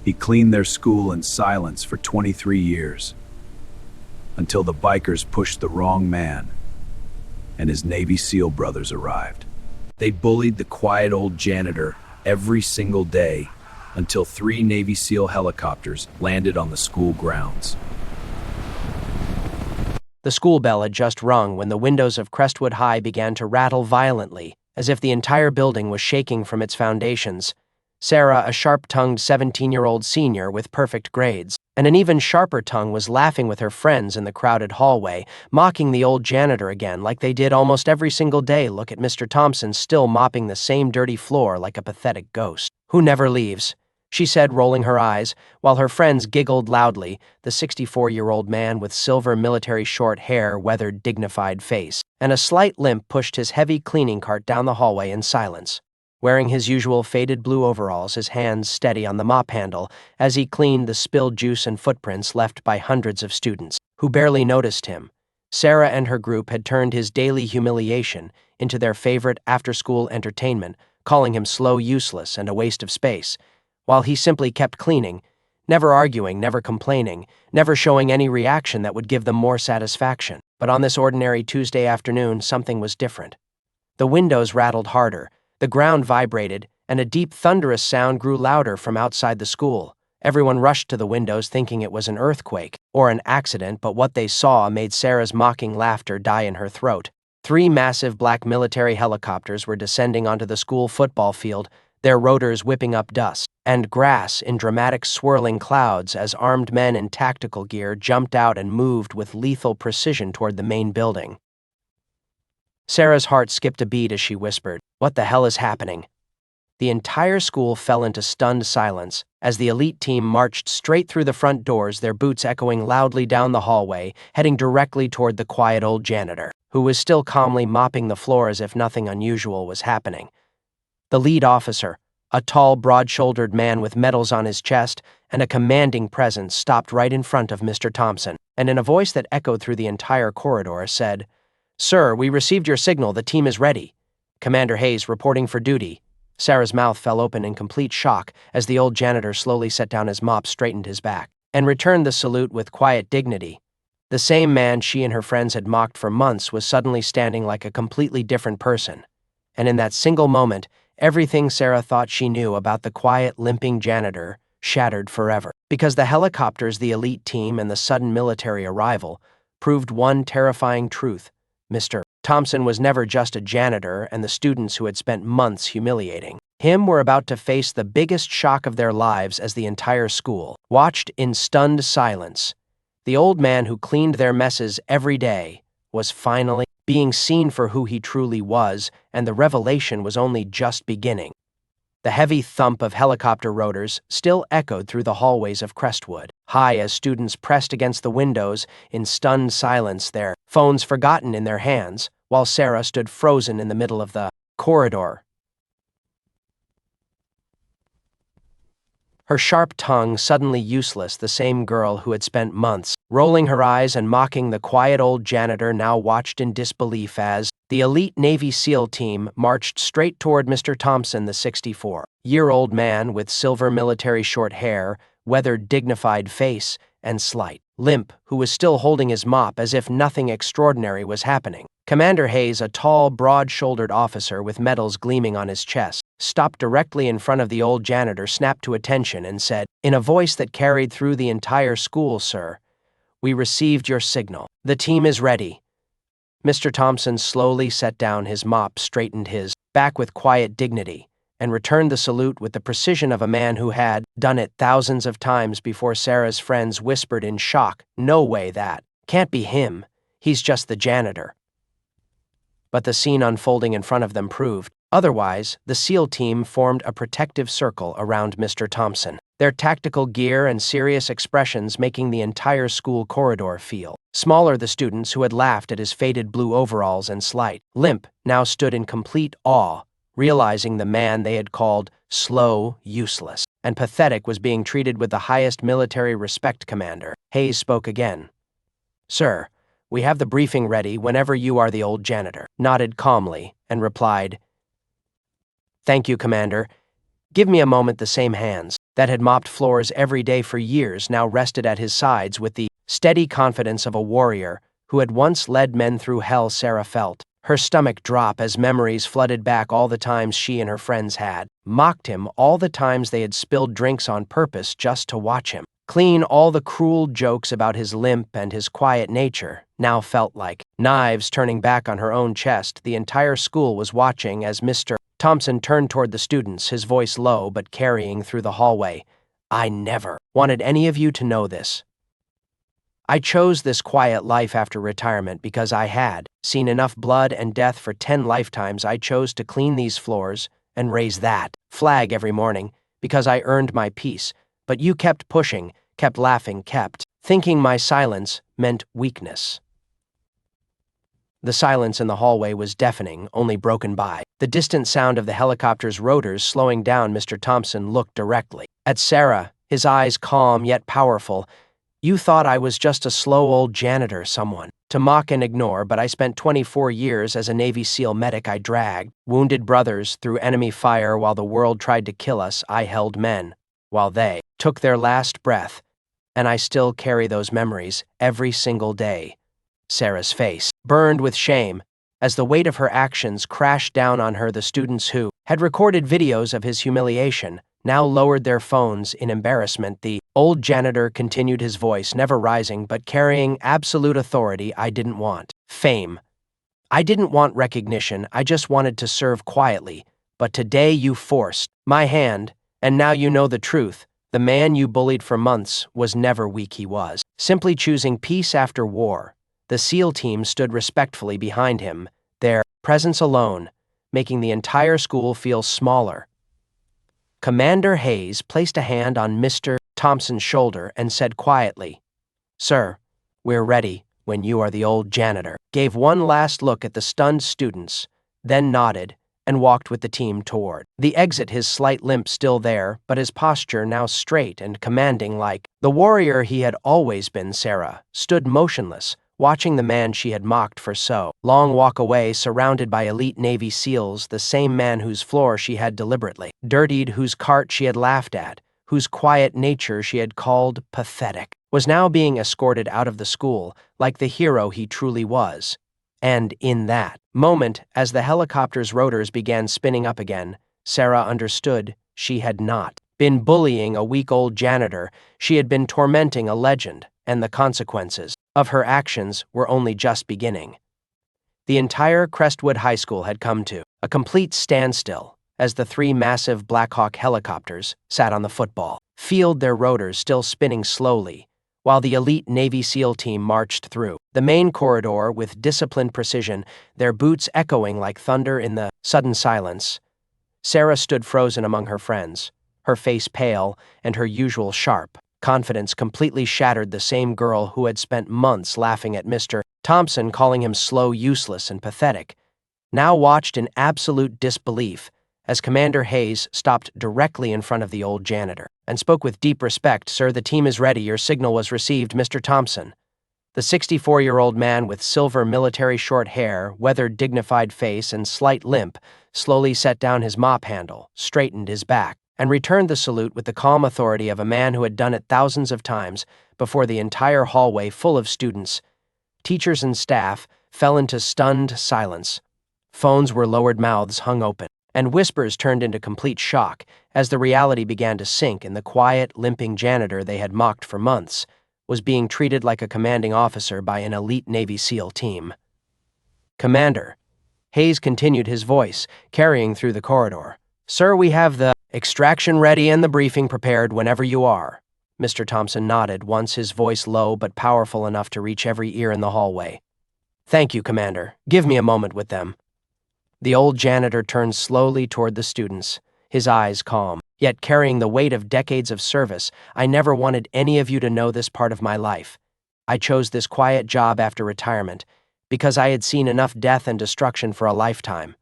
He cleaned their school in silence for 23 years, until the bikers pushed the wrong man and his Navy SEAL brothers arrived. They bullied the quiet old janitor every single day until 3 Navy SEAL helicopters landed on the school grounds. The school bell had just rung when the windows of Crestwood High began to rattle violently, as if the entire building was shaking from its foundations. Sarah, a sharp-tongued 17-year-old senior with perfect grades, and an even sharper tongue, was laughing with her friends in the crowded hallway, mocking the old janitor again like they did almost every single day. Look at Mr. Thompson still mopping the same dirty floor like a pathetic ghost, who never leaves, she said, rolling her eyes, while her friends giggled loudly. The 64-year-old man with silver military short hair, weathered, dignified face, and a slight limp pushed his heavy cleaning cart down the hallway in silence, wearing his usual faded blue overalls, his hands steady on the mop handle as he cleaned the spilled juice and footprints left by hundreds of students who barely noticed him. Sarah and her group had turned his daily humiliation into their favorite after-school entertainment, calling him slow, useless, and a waste of space, while he simply kept cleaning, never arguing, never complaining, never showing any reaction that would give them more satisfaction. But on this ordinary Tuesday afternoon, something was different. The windows rattled harder, the ground vibrated, and a deep, thunderous sound grew louder from outside the school. Everyone rushed to the windows thinking it was an earthquake or an accident, but what they saw made Sarah's mocking laughter die in her throat. 3 massive black military helicopters were descending onto the school football field, their rotors whipping up dust and grass in dramatic swirling clouds as armed men in tactical gear jumped out and moved with lethal precision toward the main building. Sarah's heart skipped a beat as she whispered, "What the hell is happening?" The entire school fell into stunned silence as the elite team marched straight through the front doors, their boots echoing loudly down the hallway, heading directly toward the quiet old janitor, who was still calmly mopping the floor as if nothing unusual was happening. The lead officer, a tall, broad-shouldered man with medals on his chest and a commanding presence, stopped right in front of Mr. Thompson, and in a voice that echoed through the entire corridor said, "Sir, we received your signal. The team is ready. Commander Hayes reporting for duty." Sarah's mouth fell open in complete shock as the old janitor slowly set down his mop, straightened his back, and returned the salute with quiet dignity. The same man she and her friends had mocked for months was suddenly standing like a completely different person. And in that single moment, everything Sarah thought she knew about the quiet, limping janitor shattered forever. Because the helicopters, the elite team, and the sudden military arrival proved one terrifying truth: Mr. Thompson was never just a janitor, and the students who had spent months humiliating him were about to face the biggest shock of their lives as the entire school watched in stunned silence. The old man who cleaned their messes every day was finally being seen for who he truly was, and the revelation was only just beginning. The heavy thump of helicopter rotors still echoed through the hallways of Crestwood High as students pressed against the windows in stunned silence, their phones forgotten in their hands, while Sarah stood frozen in the middle of the corridor. Her sharp tongue suddenly useless, the same girl who had spent months rolling her eyes and mocking the quiet old janitor now watched in disbelief as the elite Navy SEAL team marched straight toward Mr. Thompson, the 64-year-old man with silver military short hair, weathered, dignified face, and slight limp, who was still holding his mop as if nothing extraordinary was happening. Commander Hayes, a tall, broad-shouldered officer with medals gleaming on his chest, stopped directly in front of the old janitor, snapped to attention, and said, in a voice that carried through the entire school, "Sir, we received your signal. The team is ready." Mr. Thompson slowly set down his mop, straightened his back with quiet dignity, and returned the salute with the precision of a man who had done it thousands of times before. Sarah's friends whispered in shock, "No way, that can't be him. He's just the janitor." But the scene unfolding in front of them proved otherwise. The SEAL team formed a protective circle around Mr. Thompson, their tactical gear and serious expressions making the entire school corridor feel smaller. The students who had laughed at his faded blue overalls and slight limp now stood in complete awe, realizing the man they had called slow, useless, and pathetic was being treated with the highest military respect. Commander Hayes spoke again. "Sir, we have the briefing ready whenever you are." The old janitor nodded calmly and replied, "Thank you, Commander. Give me a moment." The same hands that had mopped floors every day for years now rested at his sides with the steady confidence of a warrior who had once led men through hell. Sarah felt her stomach drop as memories flooded back all the times she and her friends had mocked him, all the times they had spilled drinks on purpose just to watch him clean, all the cruel jokes about his limp and his quiet nature now felt like knives turning back on her own chest. The entire school was watching as Mr. Thompson turned toward the students, his voice low but carrying through the hallway. "I never wanted any of you to know this. I chose this quiet life after retirement because I had seen enough blood and death for 10 lifetimes. I chose to clean these floors and raise that flag every morning because I earned my peace. But you kept pushing, kept laughing, kept thinking my silence meant weakness." The silence in the hallway was deafening, only broken by the distant sound of the helicopter's rotors slowing down. Mr. Thompson looked directly at Sarah, his eyes calm yet powerful. "You thought I was just a slow old janitor, someone to mock and ignore, but I spent 24 years as a Navy SEAL medic. I dragged wounded brothers through enemy fire while the world tried to kill us. I held men while they took their last breath, and I still carry those memories every single day." Sarah's face burned with shame as the weight of her actions crashed down on her. The students who had recorded videos of his humiliation now lowered their phones in embarrassment. The old janitor continued, his voice never rising but carrying absolute authority. "I didn't want fame. I didn't want recognition. I just wanted to serve quietly. But today you forced my hand, and now you know the truth. The man you bullied for months was never weak. He was simply choosing peace after war." The SEAL team stood respectfully behind him, their presence alone making the entire school feel smaller. Commander Hayes placed a hand on Mr. Thompson's shoulder and said quietly, "Sir, we're ready when you are." The old janitor gave one last look at the stunned students, then nodded and walked with the team toward the exit, his slight limp still there, but his posture now straight and commanding like the warrior he had always been. Sarah stood motionless, watching the man she had mocked for so long walk away, surrounded by elite Navy SEALs, the same man whose floor she had deliberately dirtied, whose cart she had laughed at, whose quiet nature she had called pathetic, was now being escorted out of the school like the hero he truly was. And in that moment, as the helicopter's rotors began spinning up again, Sarah understood she had not been bullying a weak-old janitor. She had been tormenting a legend, and the consequences of her actions were only just beginning. The entire Crestwood High School had come to a complete standstill as the 3 massive Black Hawk helicopters sat on the football field, their rotors still spinning slowly, while the elite Navy SEAL team marched through the main corridor with disciplined precision, their boots echoing like thunder in the sudden silence. Sarah stood frozen among her friends, her face pale and her usual sharp confidence completely shattered. The same girl who had spent months laughing at Mr. Thompson, calling him slow, useless, and pathetic, now watched in absolute disbelief as Commander Hayes stopped directly in front of the old janitor and spoke with deep respect. "Sir, the team is ready. Your signal was received." Mr. Thompson, the 64-year-old man with silver military short hair, weathered dignified face, and slight limp, slowly set down his mop handle, straightened his back, and returned the salute with the calm authority of a man who had done it thousands of times before. The entire hallway, full of students, teachers, and staff, fell into stunned silence. Phones were lowered, mouths hung open, and whispers turned into complete shock as the reality began to sink in. The quiet, limping janitor they had mocked for months was being treated like a commanding officer by an elite Navy SEAL team. "Commander," Hayes continued, his voice carrying through the corridor. "Sir, we have the extraction ready and the briefing prepared whenever you are." Mr. Thompson nodded once, his voice low but powerful enough to reach every ear in the hallway. "Thank you, Commander. Give me a moment with them." The old janitor turned slowly toward the students, his eyes calm, yet carrying the weight of decades of service. "I never wanted any of you to know this part of my life. I chose this quiet job after retirement because I had seen enough death and destruction for a lifetime.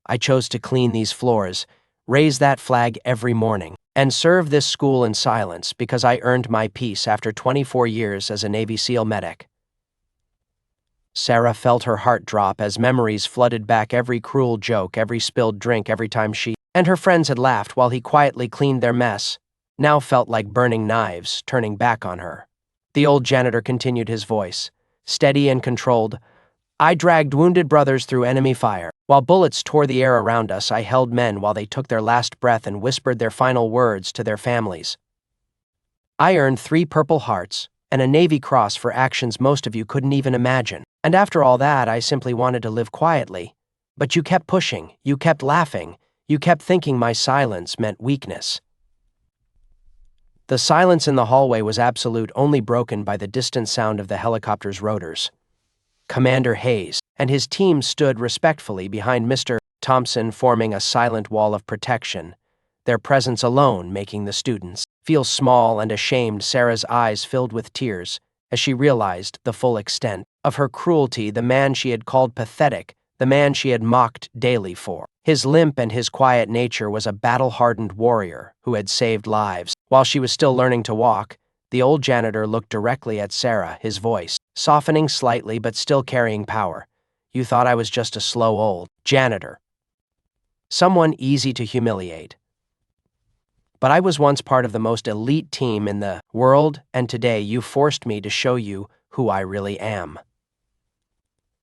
I chose to clean these floors, raise that flag every morning, and serve this school in silence because I earned my peace after 24 years as a Navy SEAL medic." Sarah felt her heart drop as memories flooded back, every cruel joke, every spilled drink, every time she and her friends had laughed while he quietly cleaned their mess. now felt like burning knives turning back on her. The old janitor continued, his voice steady and controlled. I dragged wounded brothers through enemy fire. While bullets tore the air around us, I held men while they took their last breath and whispered their final words to their families. I earned 3 Purple Hearts and a Navy Cross for actions most of you couldn't even imagine. And after all that, I simply wanted to live quietly. But you kept pushing, you kept laughing, you kept thinking my silence meant weakness. The silence in the hallway was absolute, only broken by the distant sound of the helicopter's rotors. Commander Hayes and his team stood respectfully behind Mr. Thompson, forming a silent wall of protection, their presence alone making the students feel small and ashamed. Sarah's eyes filled with tears as she realized the full extent of her cruelty. The man she had called pathetic, the man she had mocked daily for his limp and his quiet nature, was a battle-hardened warrior who had saved lives. While she was still learning to walk, the old janitor looked directly at Sarah, his voice softening slightly but still carrying power. You thought I was just a slow old janitor, someone easy to humiliate. But I was once part of the most elite team in the world, and today you forced me to show you who I really am.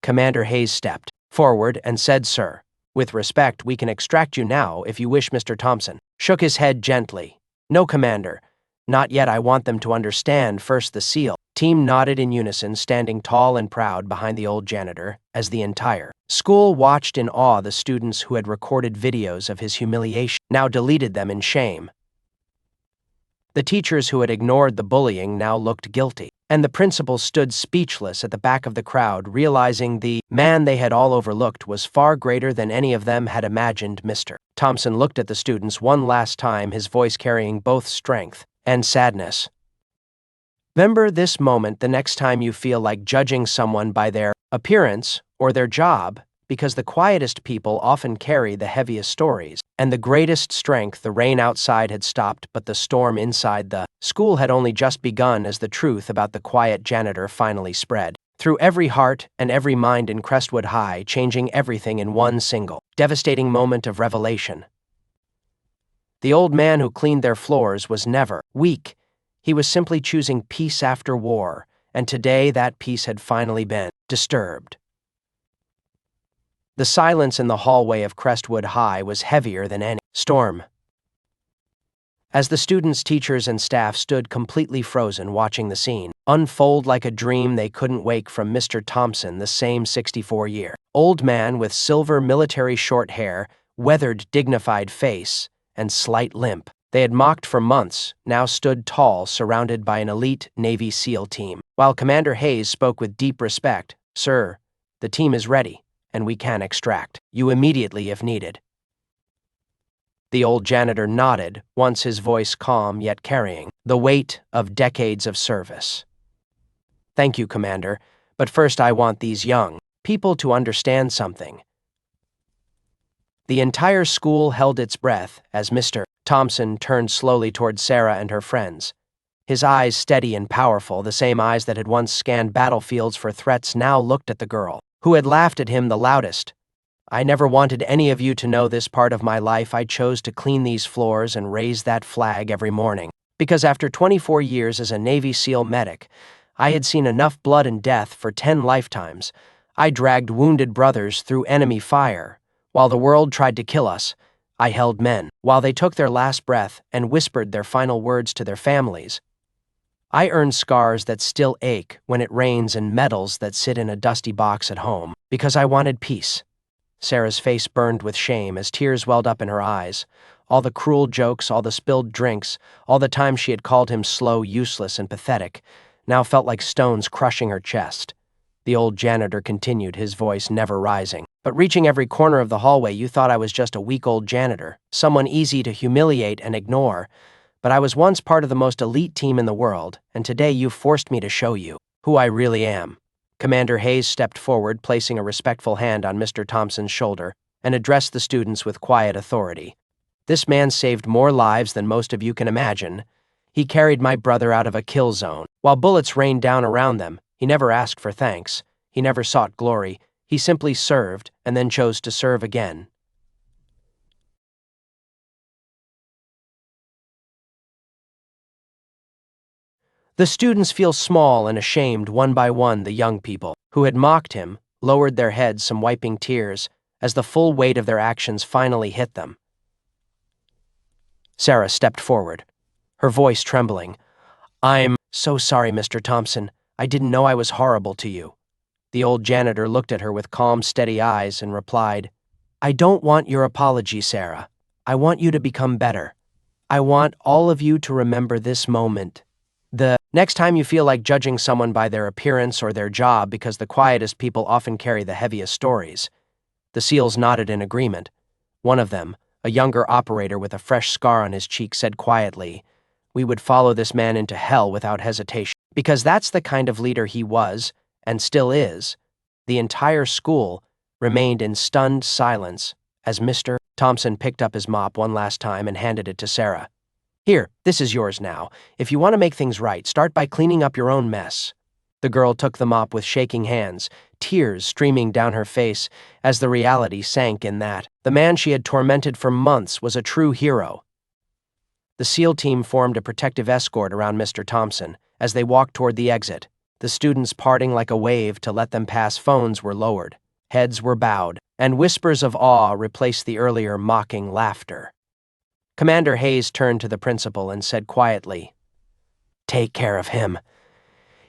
Commander Hayes stepped forward and said, Sir, with respect, we can extract you now if you wish. Mr. Thompson shook his head gently. No, Commander, not yet. I want them to understand first. The SEAL team nodded in unison, standing tall and proud behind the old janitor as the entire school watched in awe. The students who had recorded videos of his humiliation now deleted them in shame. The teachers who had ignored the bullying now looked guilty, and the principal stood speechless at the back of the crowd, realizing the man they had all overlooked was far greater than any of them had imagined. Mr. Thompson looked at the students one last time, his voice carrying both strength and sadness. Remember this moment the next time you feel like judging someone by their appearance or their job, because the quietest people often carry the heaviest stories and the greatest strength. The rain outside had stopped, but the storm inside the school had only just begun as the truth about the quiet janitor finally spread through every heart and every mind in Crestwood High, changing everything in one single, devastating moment of revelation. The old man who cleaned their floors was never weak. He was simply choosing peace after war, and today that peace had finally been disturbed. The silence in the hallway of Crestwood High was heavier than any storm. As the students, teachers, and staff stood completely frozen, watching the scene unfold like a dream, they couldn't wake from Mr. Thompson, the same 64-year-old man with silver military short hair, weathered, dignified face, and slight limp they had mocked for months, now stood tall, surrounded by an elite Navy SEAL team. While Commander Hayes spoke with deep respect, Sir, the team is ready, and we can extract you immediately if needed. The old janitor nodded, once his voice calm yet carrying the weight of decades of service. Thank you, Commander, but first I want these young people to understand something. The entire school held its breath as Mr. Thompson turned slowly toward Sarah and her friends. His eyes, steady and powerful, the same eyes that had once scanned battlefields for threats, now looked at the girl who had laughed at him the loudest. I never wanted any of you to know this part of my life. I chose to clean these floors and raise that flag every morning, because after 24 years as a Navy SEAL medic, I had seen enough blood and death for 10 lifetimes. I dragged wounded brothers through enemy fire. While the world tried to kill us, I held men while they took their last breath and whispered their final words to their families. I earned scars that still ache when it rains and medals that sit in a dusty box at home, because I wanted peace. Sarah's face burned with shame as tears welled up in her eyes. All the cruel jokes, all the spilled drinks, all the time she had called him slow, useless, and pathetic, now felt like stones crushing her chest. The old janitor continued, his voice never rising. But reaching every corner of the hallway, you thought I was just a weak old janitor, someone easy to humiliate and ignore. But I was once part of the most elite team in the world, and today you forced me to show you who I really am. Commander Hayes stepped forward, placing a respectful hand on Mr. Thompson's shoulder, and addressed the students with quiet authority. This man saved more lives than most of you can imagine. He carried my brother out of a kill zone. While bullets rained down around them, he never asked for thanks. He never sought glory. He simply served and then chose to serve again. The students feel small and ashamed one by one. The young people, who had mocked him, lowered their heads, some wiping tears, as the full weight of their actions finally hit them. Sarah stepped forward, her voice trembling. "I'm so sorry, Mr. Thompson. I didn't know I was horrible to you." The old janitor looked at her with calm, steady eyes and replied, "I don't want your apology, Sarah. I want you to become better. I want all of you to remember this moment. The next time you feel like judging someone by their appearance or their job, because the quietest people often carry the heaviest stories." The SEALs nodded in agreement. One of them, a younger operator with a fresh scar on his cheek, said quietly, "We would follow this man into hell without hesitation, because that's the kind of leader he was, and still is." The entire school remained in stunned silence as Mr. Thompson picked up his mop one last time and handed it to Sarah. "Here, this is yours now. If you want to make things right, start by cleaning up your own mess." The girl took the mop with shaking hands, tears streaming down her face as the reality sank in that the man she had tormented for months was a true hero. The SEAL team formed a protective escort around Mr. Thompson as they walked toward the exit, the students parting like a wave to let them pass. Phones were lowered, heads were bowed, and whispers of awe replaced the earlier mocking laughter. Commander Hayes turned to the principal and said quietly, "Take care of him.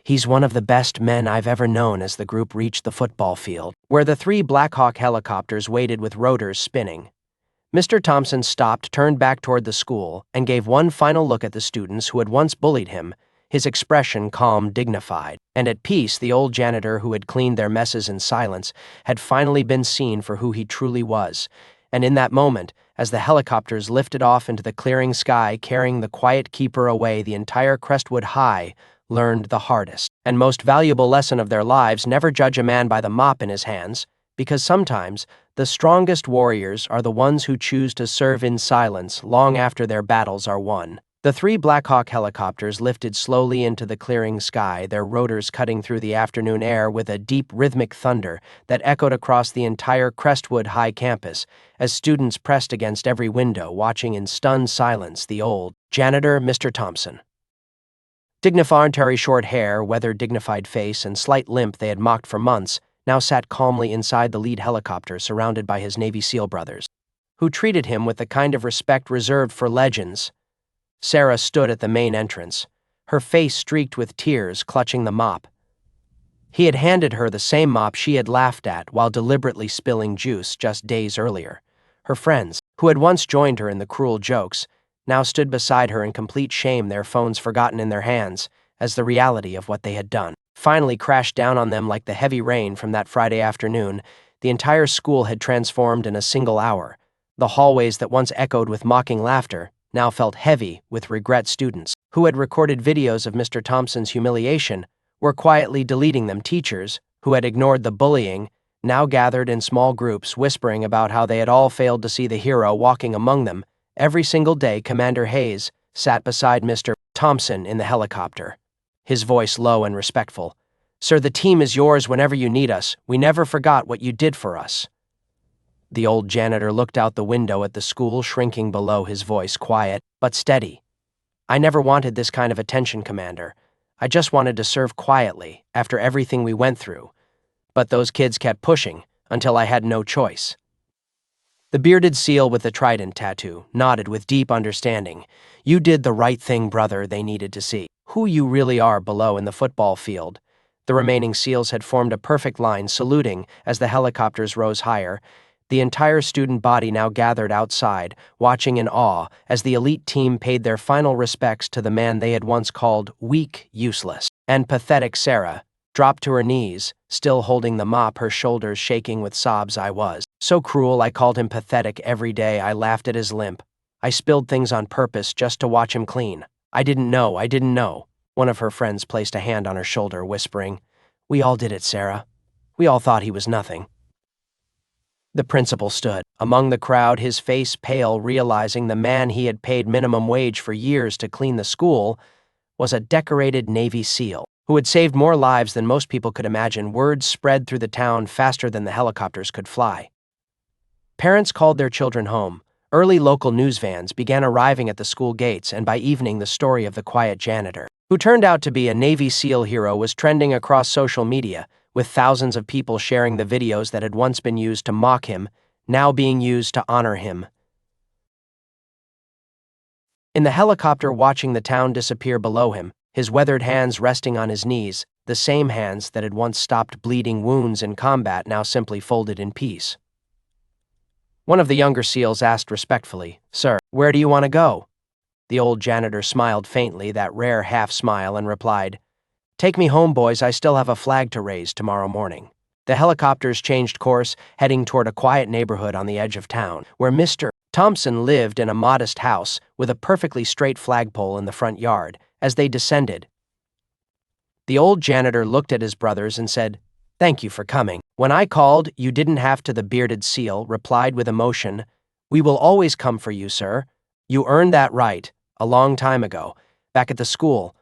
He's one of the best men I've ever known." As the group reached the football field, where the 3 Black Hawk helicopters waited with rotors spinning, Mr. Thompson stopped, turned back toward the school, and gave one final look at the students who had once bullied him, his expression calm, dignified, and at peace. The old janitor who had cleaned their messes in silence had finally been seen for who he truly was, and in that moment, as the helicopters lifted off into the clearing sky carrying the quiet keeper away, the entire Crestwood High learned the hardest and most valuable lesson of their lives: never judge a man by the mop in his hands, because sometimes the strongest warriors are the ones who choose to serve in silence long after their battles are won. The 3 Black Hawk helicopters lifted slowly into the clearing sky, their rotors cutting through the afternoon air with a deep rhythmic thunder that echoed across the entire Crestwood High campus as students pressed against every window, watching in stunned silence. The old janitor, Mr. Thompson, dignified, short hair, weathered, dignified face, and slight limp they had mocked for months, now sat calmly inside the lead helicopter, surrounded by his Navy SEAL brothers, who treated him with the kind of respect reserved for legends. Sarah stood at the main entrance, her face streaked with tears, clutching the mop. He had handed her the same mop she had laughed at while deliberately spilling juice just days earlier. Her friends, who had once joined her in the cruel jokes, now stood beside her in complete shame, their phones forgotten in their hands, as the reality of what they had done finally crashed down on them like the heavy rain from that Friday afternoon. The entire school had transformed in a single hour. The hallways that once echoed with mocking laughter now felt heavy with regret. Students who had recorded videos of Mr. Thompson's humiliation were quietly deleting them. Teachers who had ignored the bullying now gathered in small groups, whispering about how they had all failed to see the hero walking among them. Every single day, Commander Hayes sat beside Mr. Thompson in the helicopter, his voice low and respectful. "Sir, the team is yours whenever you need us. We never forgot what you did for us." The old janitor looked out the window at the school shrinking below, his voice quiet but steady. "I never wanted this kind of attention, Commander. I just wanted to serve quietly after everything we went through. But those kids kept pushing until I had no choice." The bearded SEAL with the trident tattoo nodded with deep understanding. "You did the right thing, brother." They needed to see who you really are below in the football field. The remaining SEALs had formed a perfect line, saluting as the helicopters rose higher. The entire student body now gathered outside, watching in awe as the elite team paid their final respects to the man they had once called weak, useless, and pathetic. Sarah dropped to her knees, still holding the mop, her shoulders shaking with sobs. "I was so cruel. I called him pathetic every day. I laughed at his limp. I spilled things on purpose just to watch him clean. I didn't know." One of her friends placed a hand on her shoulder, whispering, "We all did it, Sarah. We all thought he was nothing." The principal stood among the crowd, his face pale, realizing the man he had paid minimum wage for years to clean the school was a decorated Navy SEAL who had saved more lives than most people could imagine. Word spread through the town faster than the helicopters could fly. Parents called their children home. Early local news vans began arriving at the school gates, and by evening the story of the quiet janitor who turned out to be a Navy SEAL hero, was trending across social media, with thousands of people sharing the videos that had once been used to mock him, now being used to honor him. In the helicopter watching the town disappear below him, his weathered hands resting on his knees, the same hands that had once stopped bleeding wounds in combat now simply folded in peace. One of the younger SEALs asked respectfully, "Sir, where do you want to go?" The old janitor smiled faintly, that rare half-smile, and replied, "Take me home, boys, I still have a flag to raise tomorrow morning." The helicopters changed course, heading toward a quiet neighborhood on the edge of town, where Mr. Thompson lived in a modest house with a perfectly straight flagpole in the front yard. As they descended, the old janitor looked at his brothers and said, "Thank you for coming. When I called, you didn't have to." The bearded SEAL replied with emotion, "We will always come for you, sir. You earned that right, a long time ago, back at the school."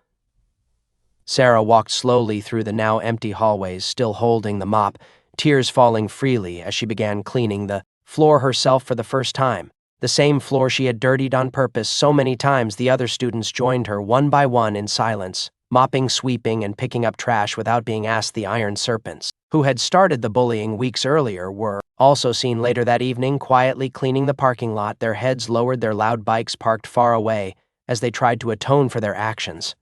Sarah walked slowly through the now empty hallways, still holding the mop, tears falling freely as she began cleaning the floor herself for the first time. The same floor she had dirtied on purpose so many times. The other students joined her one by one in silence, mopping, sweeping, and picking up trash without being asked. The iron serpents, who had started the bullying weeks earlier, were also seen later that evening quietly cleaning the parking lot, their heads lowered, their loud bikes parked far away as they tried to atone for their actions.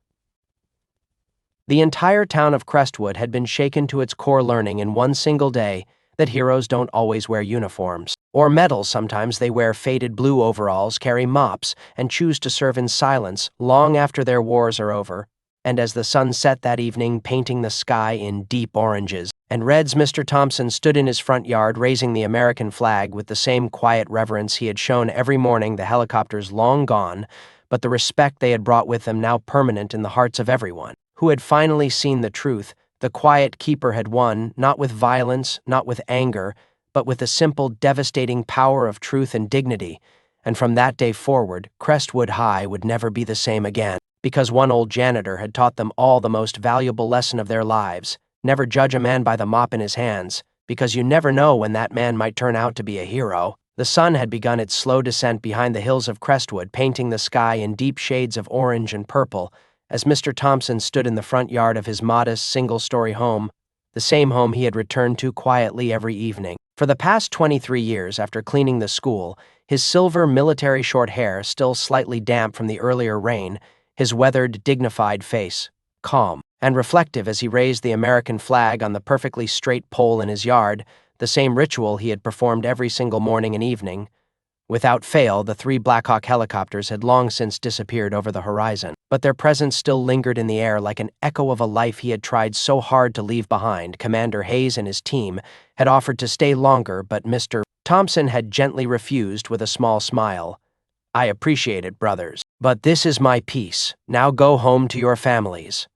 The entire town of Crestwood had been shaken to its core, learning in one single day that heroes don't always wear uniforms or medals. Sometimes they wear faded blue overalls, carry mops, and choose to serve in silence long after their wars are over. And as the sun set that evening, painting the sky in deep oranges and reds, Mr. Thompson stood in his front yard, raising the American flag with the same quiet reverence he had shown every morning. The helicopters long gone, but the respect they had brought with them now permanent in the hearts of everyone who had finally seen the truth. The quiet keeper had won, not with violence, not with anger, but with the simple, devastating power of truth and dignity. And from that day forward, Crestwood High would never be the same again, because one old janitor had taught them all the most valuable lesson of their lives: never judge a man by the mop in his hands, because you never know when that man might turn out to be a hero. The sun had begun its slow descent behind the hills of Crestwood, painting the sky in deep shades of orange and purple, as Mr. Thompson stood in the front yard of his modest, single-story home, the same home he had returned to quietly every evening. For the past 23 years after cleaning the school, his silver military short hair still slightly damp from the earlier rain, his weathered, dignified face calm and reflective as he raised the American flag on the perfectly straight pole in his yard, the same ritual he had performed every single morning and evening. Without fail, the 3 Blackhawk helicopters had long since disappeared over the horizon, but their presence still lingered in the air like an echo of a life he had tried so hard to leave behind. Commander Hayes and his team had offered to stay longer, but Mr. Thompson had gently refused with a small smile. "I appreciate it, brothers, but this is my piece. Now go home to your families."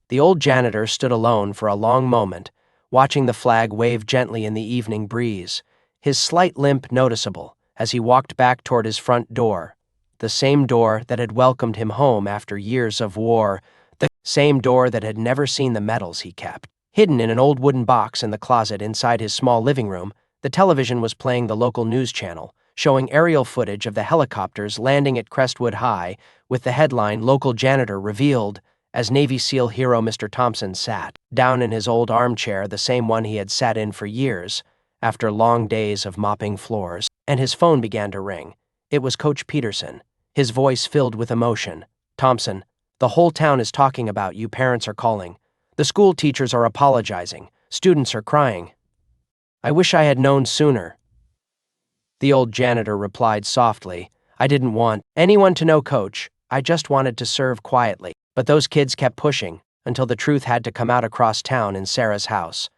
The old janitor stood alone for a long moment, watching the flag wave gently in the evening breeze, his slight limp noticeable as he walked back toward his front door, the same door that had welcomed him home after years of war, the same door that had never seen the medals he kept. Hidden in an old wooden box in the closet inside his small living room, the television was playing the local news channel, showing aerial footage of the helicopters landing at Crestwood High, with the headline, "Local Janitor Revealed," as Navy SEAL hero Mr. Thompson sat down in his old armchair, the same one he had sat in for years, after long days of mopping floors, and his phone began to ring. It was Coach Peterson, his voice filled with emotion. "Thompson, the whole town is talking about you. Parents are calling. The school teachers are apologizing. Students are crying. I wish I had known sooner." The old janitor replied softly, "I didn't want anyone to know, Coach. I just wanted to serve quietly." But those kids kept pushing until the truth had to come out across town in Sarah's house.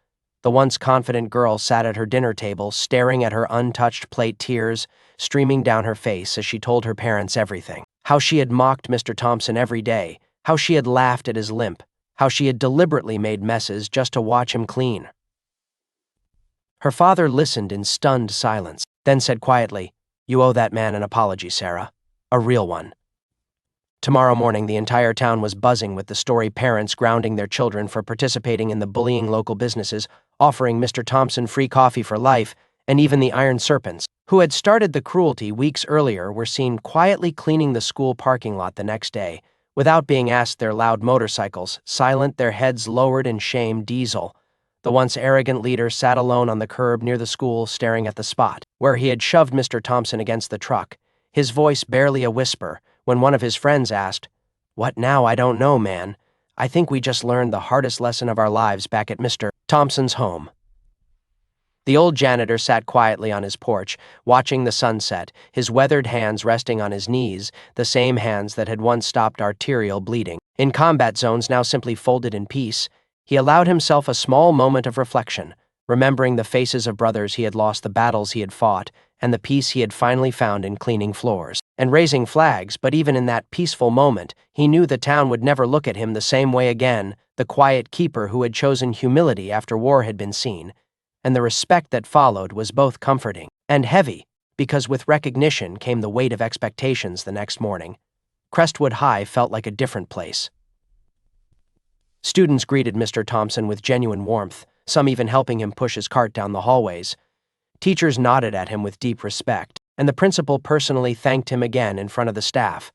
The once confident girl sat at her dinner table, staring at her untouched plate, tears streaming down her face as she told her parents everything. How she had mocked Mr. Thompson every day, how she had laughed at his limp, how she had deliberately made messes just to watch him clean. Her father listened in stunned silence, then said quietly, "You owe that man an apology, Sarah. A real one." Tomorrow morning, the entire town was buzzing with the story, parents grounding their children for participating in the bullying, local businesses offering Mr. Thompson free coffee for life, and even the iron serpents, who had started the cruelty weeks earlier, were seen quietly cleaning the school parking lot the next day, Without being asked, their loud motorcycles, silent, their heads lowered in shame. Diesel, the once arrogant leader, sat alone on the curb near the school, staring at the spot where he had shoved Mr. Thompson against the truck, his voice barely a whisper, when one of his friends asked, "What now? I don't know, man. I think we just learned the hardest lesson of our lives back at Mr. Thompson's home." The old janitor sat quietly on his porch, watching the sunset, his weathered hands resting on his knees, the same hands that had once stopped arterial bleeding. In combat zones now simply folded in peace, he allowed himself a small moment of reflection, remembering the faces of brothers he had lost, the battles he had fought, and the peace he had finally found in cleaning floors and raising flags. But even in that peaceful moment, he knew the town would never look at him the same way again, the quiet keeper who had chosen humility after war had been seen. And the respect that followed was both comforting and heavy, because with recognition came the weight of expectations. The next morning, Crestwood High felt like a different place. Students greeted Mr. Thompson with genuine warmth, some even helping him push his cart down the hallways. Teachers nodded at him with deep respect, and the principal personally thanked him again in front of the staff.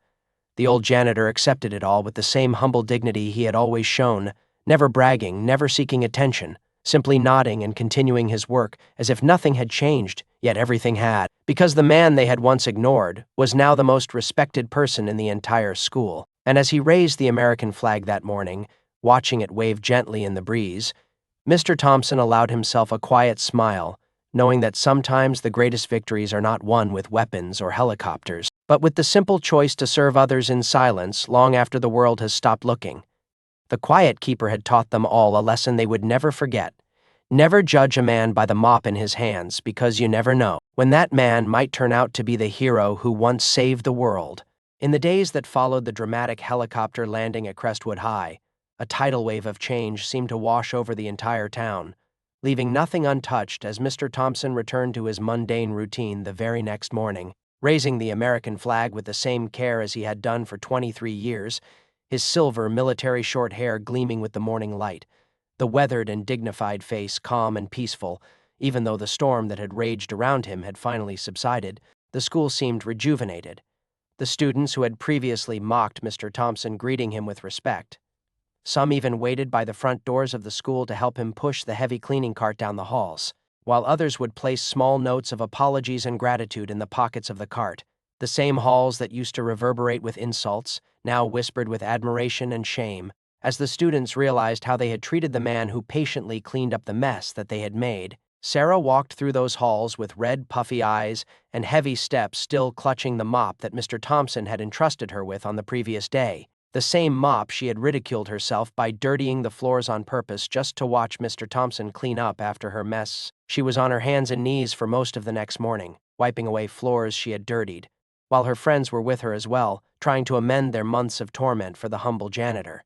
The old janitor accepted it all with the same humble dignity he had always shown, never bragging, never seeking attention, simply nodding and continuing his work as if nothing had changed, yet everything had, because the man they had once ignored was now the most respected person in the entire school. And as he raised the American flag that morning, watching it wave gently in the breeze, Mr. Thompson allowed himself a quiet smile, knowing that sometimes the greatest victories are not won with weapons or helicopters, but with the simple choice to serve others in silence long after the world has stopped looking. The quiet keeper had taught them all a lesson they would never forget. Never judge a man by the mop in his hands, because you never know when that man might turn out to be the hero who once saved the world. In the days that followed the dramatic helicopter landing at Crestwood High, a tidal wave of change seemed to wash over the entire town, leaving nothing untouched as Mr. Thompson returned to his mundane routine the very next morning, raising the American flag with the same care as he had done for 23 years, his silver military short hair gleaming with the morning light, the weathered and dignified face calm and peaceful. Even though the storm that had raged around him had finally subsided, the school seemed rejuvenated. The students who had previously mocked Mr. Thompson greeting him with respect. Some even waited by the front doors of the school to help him push the heavy cleaning cart down the halls, while others would place small notes of apologies and gratitude in the pockets of the cart. The same halls that used to reverberate with insults now whispered with admiration and shame, as the students realized how they had treated the man who patiently cleaned up the mess that they had made. Sarah walked through those halls with red, puffy eyes and heavy steps, still clutching the mop that Mr. Thompson had entrusted her with on the previous day. The same mop she had ridiculed herself by dirtying the floors on purpose just to watch Mr. Thompson clean up after her mess. She was on her hands and knees for most of the next morning, wiping away floors she had dirtied, while her friends were with her as well, trying to amend their months of torment for the humble janitor.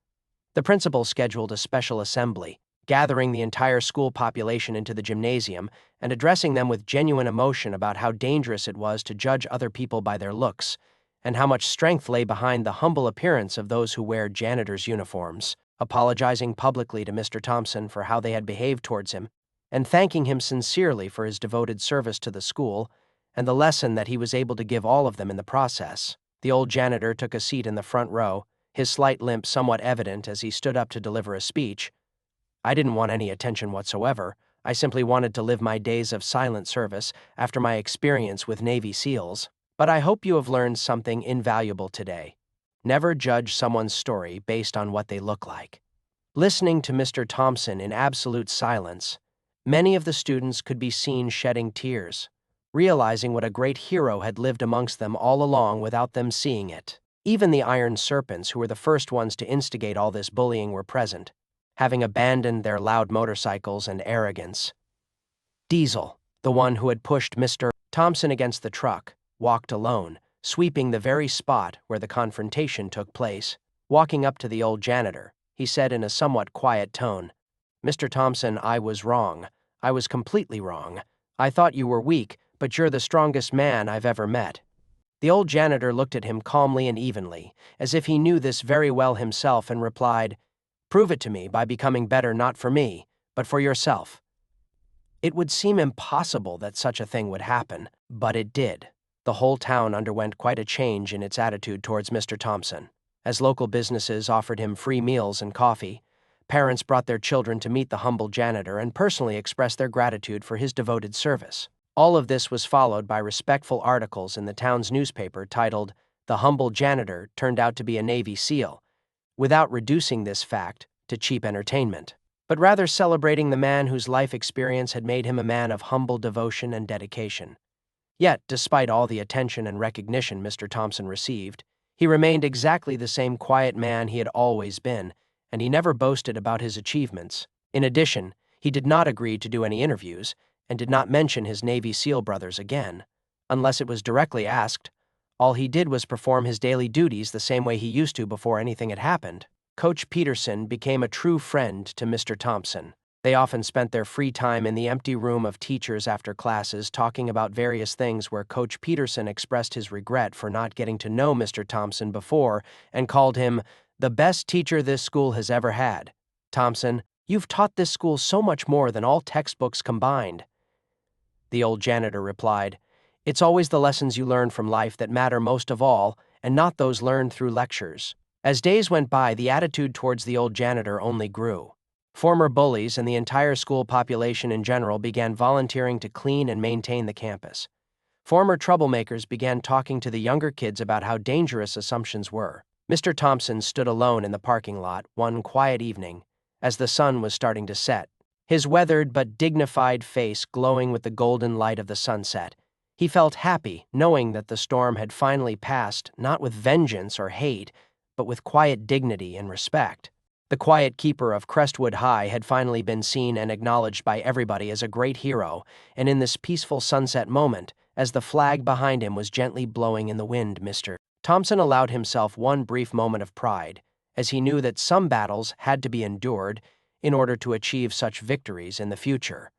The principal scheduled a special assembly, gathering the entire school population into the gymnasium and addressing them with genuine emotion about how dangerous it was to judge other people by their looks, and how much strength lay behind the humble appearance of those who wear janitor's uniforms, apologizing publicly to Mr. Thompson for how they had behaved towards him, and thanking him sincerely for his devoted service to the school and the lesson that he was able to give all of them in the process. The old janitor took a seat in the front row, his slight limp somewhat evident as he stood up to deliver a speech. "I didn't want any attention whatsoever. I simply wanted to live my days of silent service after my experience with Navy SEALs. But I hope you have learned something invaluable today. Never judge someone's story based on what they look like." Listening to Mr. Thompson in absolute silence, many of the students could be seen shedding tears, realizing what a great hero had lived amongst them all along without them seeing it. Even the Iron Serpents, who were the first ones to instigate all this bullying, were present, having abandoned their loud motorcycles and arrogance. Diesel, the one who had pushed Mr. Thompson against the truck, walked alone, sweeping the very spot where the confrontation took place. Walking up to the old janitor, he said in a somewhat quiet tone, "Mr. Thompson, I was wrong. I was completely wrong. I thought you were weak, but you're the strongest man I've ever met." The old janitor looked at him calmly and evenly, as if he knew this very well himself, and replied, "Prove it to me by becoming better, not for me, but for yourself." It would seem impossible that such a thing would happen, but it did. The whole town underwent quite a change in its attitude towards Mr. Thompson. As local businesses offered him free meals and coffee, parents brought their children to meet the humble janitor and personally express their gratitude for his devoted service. All of this was followed by respectful articles in the town's newspaper titled, "The Humble Janitor Turned Out to be a Navy SEAL," without reducing this fact to cheap entertainment, but rather celebrating the man whose life experience had made him a man of humble devotion and dedication. Yet, despite all the attention and recognition Mr. Thompson received, he remained exactly the same quiet man he had always been, and he never boasted about his achievements. In addition, he did not agree to do any interviews and did not mention his Navy SEAL brothers again, unless it was directly asked. All he did was perform his daily duties the same way he used to before anything had happened. Coach Peterson became a true friend to Mr. Thompson. They often spent their free time in the empty room of teachers after classes talking about various things where Coach Peterson expressed his regret for not getting to know Mr. Thompson before and called him the best teacher this school has ever had. "Thompson, you've taught this school so much more than all textbooks combined." The old janitor replied, "It's always the lessons you learn from life that matter most of all, and not those learned through lectures." As days went by, the attitude towards the old janitor only grew. Former bullies and the entire school population in general began volunteering to clean and maintain the campus. Former troublemakers began talking to the younger kids about how dangerous assumptions were. Mr. Thompson stood alone in the parking lot one quiet evening, as the sun was starting to set, his weathered but dignified face glowing with the golden light of the sunset. He felt happy, knowing that the storm had finally passed, not with vengeance or hate, but with quiet dignity and respect. The quiet keeper of Crestwood High had finally been seen and acknowledged by everybody as a great hero, and in this peaceful sunset moment, as the flag behind him was gently blowing in the wind, Mr. Thompson allowed himself one brief moment of pride, as he knew that some battles had to be endured in order to achieve such victories in the future.